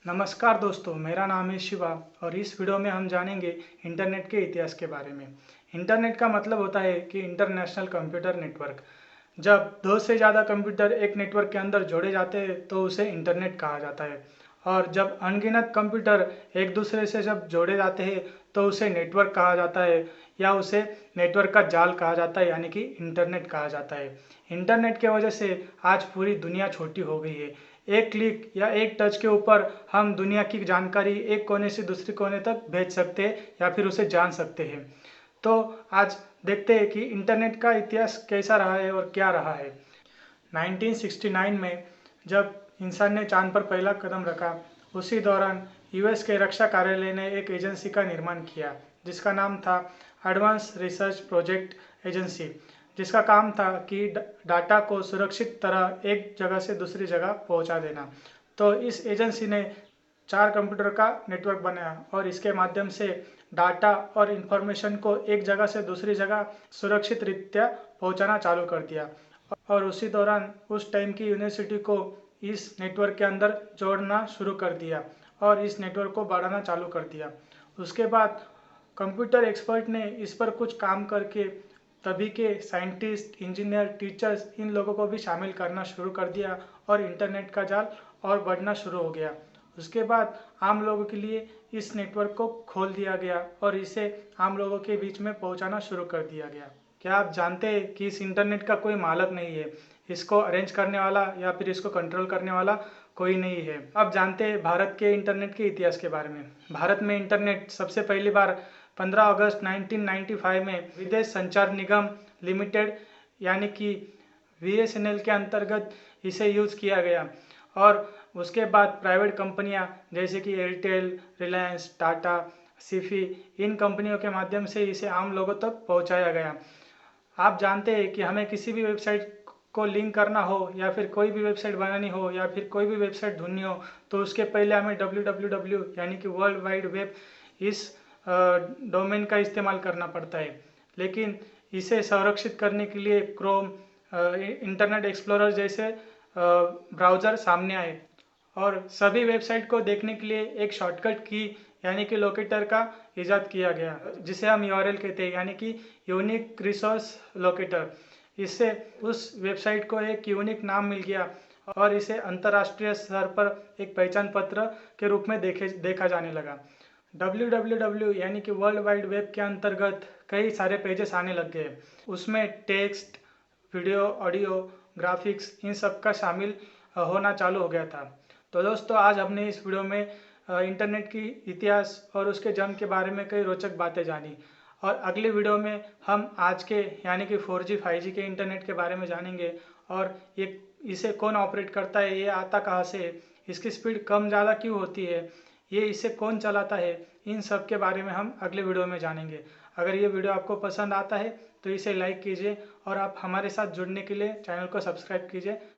नमस्कार दोस्तों, मेरा नाम है शिवा और इस वीडियो में हम जानेंगे इंटरनेट के इतिहास के बारे में। इंटरनेट का मतलब होता है कि इंटरनेशनल कंप्यूटर नेटवर्क। जब दो से ज़्यादा कंप्यूटर एक नेटवर्क के अंदर जोड़े जाते हैं तो उसे इंटरनेट कहा जाता है। और जब अनगिनत कंप्यूटर एक दूसरे से जब जोड़े जाते हैं तो उसे नेटवर्क कहा जाता है या उसे नेटवर्क का जाल कहा जाता है, यानी कि इंटरनेट कहा जाता है। इंटरनेट के वजह से आज पूरी दुनिया छोटी हो गई है। एक क्लिक या एक टच के ऊपर हम दुनिया की जानकारी एक कोने से दूसरे कोने तक भेज सकते हैं या फिर उसे जान सकते हैं। तो आज देखते हैं कि इंटरनेट का इतिहास कैसा रहा है और क्या रहा है। 1969 में जब इंसान ने चांद पर पहला कदम रखा, उसी दौरान यूएस के रक्षा कार्यालय ने एक एजेंसी का निर्माण किया जिसका नाम था एडवांस रिसर्च प्रोजेक्ट एजेंसी, जिसका काम था कि डाटा को सुरक्षित तरह एक जगह से दूसरी जगह पहुंचा देना। तो इस एजेंसी ने 4 कंप्यूटर का नेटवर्क बनाया और इसके माध्यम से डाटा और इन्फॉर्मेशन को एक जगह से दूसरी जगह सुरक्षित रीत्या पहुंचाना चालू कर दिया। और उसी दौरान उस टाइम की यूनिवर्सिटी को इस नेटवर्क के अंदर जोड़ना शुरू कर दिया और इस नेटवर्क को बढ़ाना चालू कर दिया। उसके बाद कंप्यूटर एक्सपर्ट ने इस पर कुछ काम करके तभी के साइंटिस्ट, इंजीनियर, टीचर्स, इन लोगों को भी शामिल करना शुरू कर दिया और इंटरनेट का जाल और बढ़ना शुरू हो गया। उसके बाद आम लोगों के लिए इस नेटवर्क को खोल दिया गया और इसे आम लोगों के बीच में पहुंचाना शुरू कर दिया गया। क्या आप जानते हैं कि इस इंटरनेट का कोई मालक नहीं है? इसको अरेंज करने वाला या फिर इसको कंट्रोल करने वाला कोई नहीं है। आप जानते हैं भारत के इंटरनेट के इतिहास के बारे में। भारत में इंटरनेट सबसे पहली बार 15 अगस्त 1995 में विदेश संचार निगम लिमिटेड यानी कि बीएसएनएल के अंतर्गत इसे यूज़ किया गया और उसके बाद प्राइवेट कंपनियां जैसे कि एयरटेल, रिलायंस, टाटा, सिफी, इन कंपनियों के माध्यम से इसे आम लोगों तक पहुंचाया गया। आप जानते हैं कि हमें किसी भी वेबसाइट को लिंक करना हो या फिर कोई भी वेबसाइट बनानी हो या फिर कोई भी वेबसाइट ढूंढनी हो तो उसके पहले हमें www यानी कि वर्ल्ड वाइड वेब इस डोमेन का इस्तेमाल करना पड़ता है। लेकिन इसे संरक्षित करने के लिए क्रोम, इंटरनेट एक्सप्लोरर जैसे ब्राउज़र सामने आए और सभी वेबसाइट को देखने के लिए एक शॉर्टकट की यानी कि लोकेटर का इजाद किया गया, जिसे हम यूआरएल कहते हैं, यानी कि यूनिक रिसोर्स लोकेटर। इससे उस वेबसाइट को एक यूनिक नाम मिल गया और इसे अंतर्राष्ट्रीय स्तर पर एक पहचान पत्र के रूप में देखा जाने लगा। www यानी कि वर्ल्ड वाइड वेब के अंतर्गत कई सारे पेजेस आने लग गए। उसमें टेक्स्ट, वीडियो, ऑडियो, ग्राफिक्स, इन सब का शामिल होना चालू हो गया था। तो दोस्तों, आज हमने इस वीडियो में इंटरनेट की इतिहास और उसके जन्म के बारे में कई रोचक बातें जानी और अगले वीडियो में हम आज के यानी कि 4G 5G के इंटरनेट के बारे में जानेंगे और ये इसे कौन ऑपरेट करता है, ये आता कहाँ से है, इसकी स्पीड कम ज़्यादा क्यों होती है, ये इसे कौन चलाता है, इन सब के बारे में हम अगले वीडियो में जानेंगे। अगर ये वीडियो आपको पसंद आता है तो इसे लाइक कीजिए और आप हमारे साथ जुड़ने के लिए चैनल को सब्सक्राइब कीजिए।